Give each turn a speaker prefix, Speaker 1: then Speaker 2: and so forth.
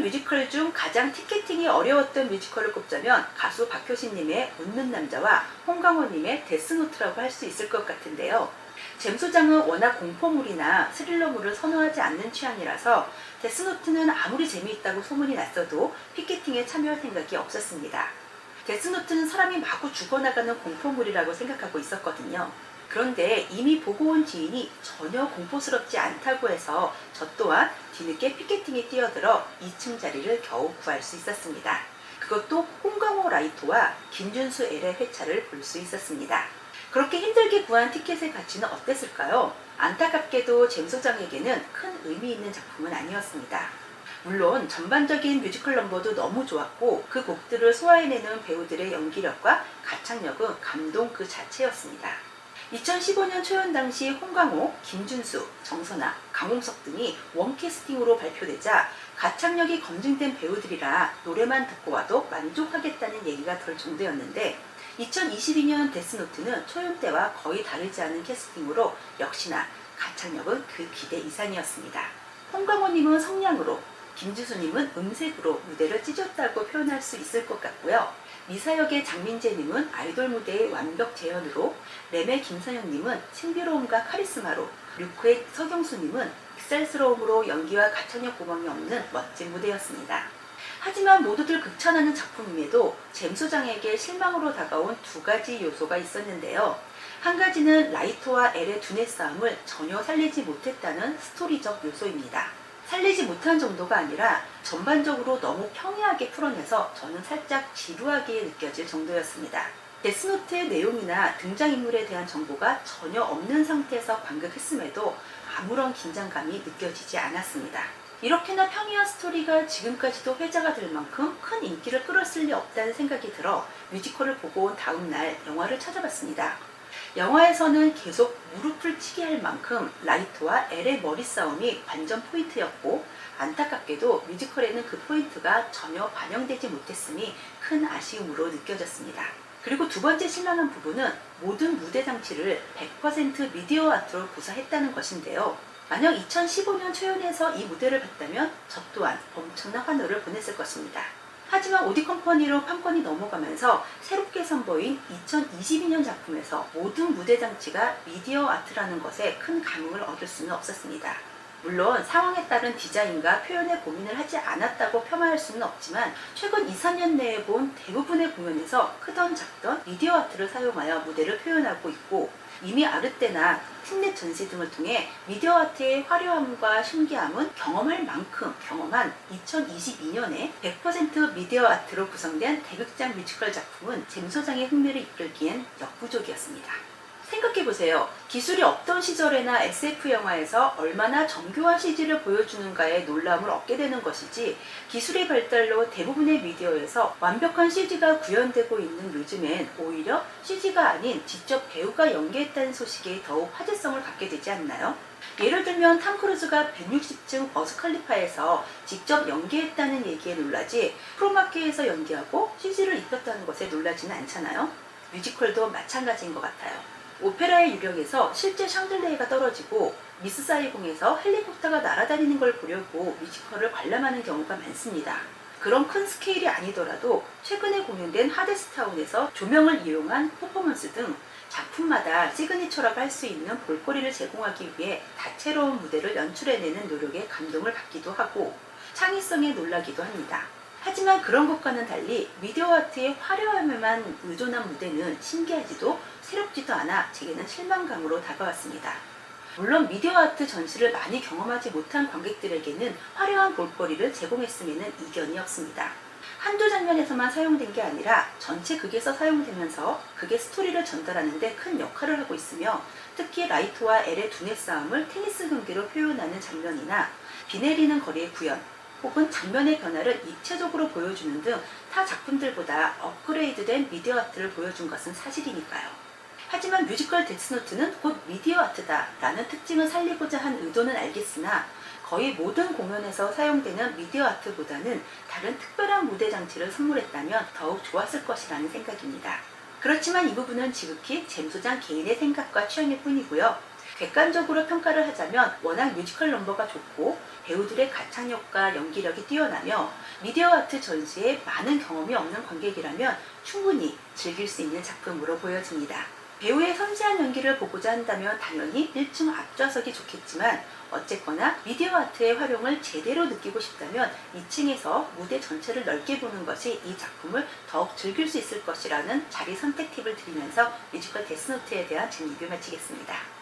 Speaker 1: 뮤지컬 중 가장 티켓팅이 어려웠던 뮤지컬을 꼽자면 가수 박효신님의 웃는 남자와 홍강호님의 데스노트라고 할 수 있을 것 같은데요. 잼 소장은 워낙 공포물이나 스릴러물을 선호하지 않는 취향이라서 데스노트는 아무리 재미있다고 소문이 났어도 피켓팅에 참여할 생각이 없었습니다. 데스노트는 사람이 마구 죽어나가는 공포물이라고 생각하고 있었거든요. 그런데 이미 보고 온 지인이 전혀 공포스럽지 않다고 해서 저 또한 뒤늦게 피켓팅에 뛰어들어 2층 자리를 겨우 구할 수 있었습니다. 그것도 홍강호 라이토와 김준수 L의 회차를 볼 수 있었습니다. 그렇게 힘들게 구한 티켓의 가치는 어땠을까요? 안타깝게도 잼 소장에게는 큰 의미 있는 작품은 아니었습니다. 물론 전반적인 뮤지컬 넘버도 너무 좋았고 그 곡들을 소화해내는 배우들의 연기력과 가창력은 감동 그 자체였습니다. 2015년 초연 당시 홍강호, 김준수, 정선아, 강홍석 등이 원캐스팅으로 발표되자 가창력이 검증된 배우들이라 노래만 듣고 와도 만족하겠다는 얘기가 돌 정도였는데 2022년 데스노트는 초연 때와 거의 다르지 않은 캐스팅으로 역시나 가창력은 그 기대 이상이었습니다. 홍강호님은 성량으로, 김준수님은 음색으로 무대를 찢었다고 표현할 수 있을 것 같고요. 미사역의 장민재님은 아이돌 무대의 완벽 재현으로, 램의 김선영님은 신비로움과 카리스마로, 류크의 서경수님은 빅살스러움으로 연기와 가창력 구멍이 없는 멋진 무대였습니다. 하지만 모두들 극찬하는 작품임에도 잼 소장에게 실망으로 다가온 두 가지 요소가 있었는데요. 한 가지는 라이토와 엘의 두뇌 싸움을 전혀 살리지 못했다는 스토리적 요소입니다. 살리지 못한 정도가 아니라 전반적으로 너무 평이하게 풀어내서 저는 살짝 지루하게 느껴질 정도였습니다. 데스노트의 내용이나 등장인물에 대한 정보가 전혀 없는 상태에서 관극했음에도 아무런 긴장감이 느껴지지 않았습니다. 이렇게나 평이한 스토리가 지금까지도 회자가 될 만큼 큰 인기를 끌었을 리 없다는 생각이 들어 뮤지컬을 보고 온 다음 날 영화를 찾아봤습니다. 영화에서는 계속 무릎을 치게 할 만큼 라이토와 엘의 머리 싸움이 관전 포인트였고 안타깝게도 뮤지컬에는 그 포인트가 전혀 반영되지 못했음이 큰 아쉬움으로 느껴졌습니다. 그리고 두 번째 실망한 부분은 모든 무대 장치를 100% 미디어 아트로 구사했다는 것인데요. 만약 2015년 초연에서 이 무대를 봤다면 저 또한 엄청난 환호를 보냈을 것입니다. 하지만 오디컴퍼니로 판권이 넘어가면서 새롭게 선보인 2022년 작품에서 모든 무대 장치가 미디어 아트라는 것에 큰 감흥을 얻을 수는 없었습니다. 물론 상황에 따른 디자인과 표현에 고민을 하지 않았다고 폄하할 수는 없지만 최근 2, 3년 내에 본 대부분의 공연에서 크던 작던 미디어 아트를 사용하여 무대를 표현하고 있고 이미 아르떼나 팀넷 전시 등을 통해 미디어 아트의 화려함과 신기함은 경험할 만큼 경험한 2022년에 100% 미디어 아트로 구성된 대극장 뮤지컬 작품은 잼 소장의 흥미를 이끌기엔 역부족이었습니다. 생각해보세요. 기술이 없던 시절에나 SF 영화에서 얼마나 정교한 CG를 보여주는가에 놀라움을 얻게 되는 것이지 기술의 발달로 대부분의 미디어에서 완벽한 CG가 구현되고 있는 요즘엔 오히려 CG가 아닌 직접 배우가 연기했다는 소식에 더욱 화제성을 갖게 되지 않나요? 예를 들면 탐 크루즈가 160층 버즈 칼리파에서 직접 연기했다는 얘기에 놀라지 프로마키에서 연기하고 CG를 입혔다는 것에 놀라지는 않잖아요? 뮤지컬도 마찬가지인 것 같아요. 오페라의 유령에서 실제 샹들레이가 떨어지고 미스 사이공에서 헬리콥터가 날아다니는 걸 보려고 뮤지컬을 관람하는 경우가 많습니다. 그런 큰 스케일이 아니더라도 최근에 공연된 하데스타운에서 조명을 이용한 퍼포먼스 등 작품마다 시그니처라고 할 수 있는 볼거리를 제공하기 위해 다채로운 무대를 연출해내는 노력에 감동을 받기도 하고 창의성에 놀라기도 합니다. 하지만 그런 것과는 달리 미디어 아트의 화려함에만 의존한 무대는 신기하지도 새롭지도 않아 제게는 실망감으로 다가왔습니다. 물론 미디어 아트 전시를 많이 경험하지 못한 관객들에게는 화려한 볼거리를 제공했음에는 이견이 없습니다. 한두 장면에서만 사용된 게 아니라 전체 극에서 사용되면서 극의 스토리를 전달하는 데 큰 역할을 하고 있으며 특히 라이토와 엘의 두뇌 싸움을 테니스 경기로 표현하는 장면이나 비 내리는 거리의 구현 혹은 장면의 변화를 입체적으로 보여주는 등 타 작품들보다 업그레이드된 미디어 아트를 보여준 것은 사실이니까요. 하지만 뮤지컬 데스노트는 곧 미디어 아트다 라는 특징을 살리고자 한 의도는 알겠으나 거의 모든 공연에서 사용되는 미디어 아트보다는 다른 특별한 무대 장치를 선물했다면 더욱 좋았을 것이라는 생각입니다. 그렇지만 이 부분은 지극히 잼 소장 개인의 생각과 취향일 뿐이고요. 객관적으로 평가를 하자면 워낙 뮤지컬 넘버가 좋고 배우들의 가창력과 연기력이 뛰어나며 미디어 아트 전시에 많은 경험이 없는 관객이라면 충분히 즐길 수 있는 작품으로 보여집니다. 배우의 섬세한 연기를 보고자 한다면 당연히 1층 앞좌석이 좋겠지만 어쨌거나 미디어 아트의 활용을 제대로 느끼고 싶다면 2층에서 무대 전체를 넓게 보는 것이 이 작품을 더욱 즐길 수 있을 것이라는 자리 선택 팁을 드리면서 뮤지컬 데스노트에 대한 제 리뷰 마치겠습니다.